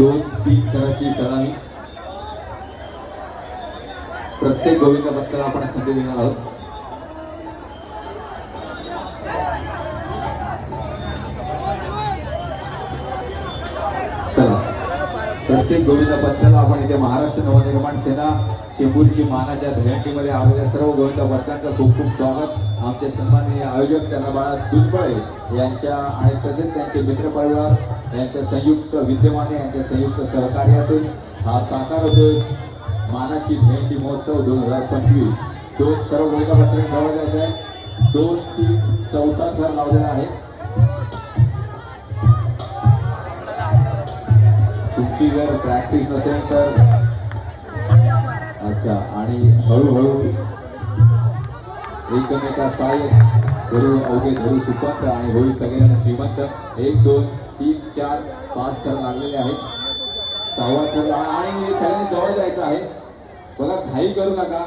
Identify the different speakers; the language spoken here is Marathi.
Speaker 1: 2-3 थराची सलामी. प्रत्येक गोविंद पथकाला आपण संधी देणार आहोत. चला, प्रत्येक गोविंद पथकाला आपण इथे महाराष्ट्र नवनिर्माण सेना चेंबूरची मानाच्या दहीहंडीमध्ये आलेल्या सर्व गोविंद पथकांचं खूप खूप स्वागत. आमचे सन्माननीय आयोजक त्यांना बाळा दुधबळे यांच्या आणि तसेच त्यांचे मित्रपरिवार यांच्या संयुक्त विद्यमाने यांच्या संयुक्त सहकार्यातून हा साकार होतोय मानाची दहीहंडी महोत्सव 2025. दोन सर्व गोविंद पथक जवळ जायचं आहे. 2, 3, 4था थर लावलेला आहे. तुमची जर प्रॅक्टिस नसेल तर अच्छा, आणि हळूहळू एकमेका सहाय्यक धरू अवघे धरू सुपंत आणि होईल सगळ्यांना श्रीमंत. 1, 2, 3, 4, 5 थर लागलेले आहेत. 6वा थर आणि सगळ्यांनी जवळ जायचं आहे. बघा, घाई करू नका.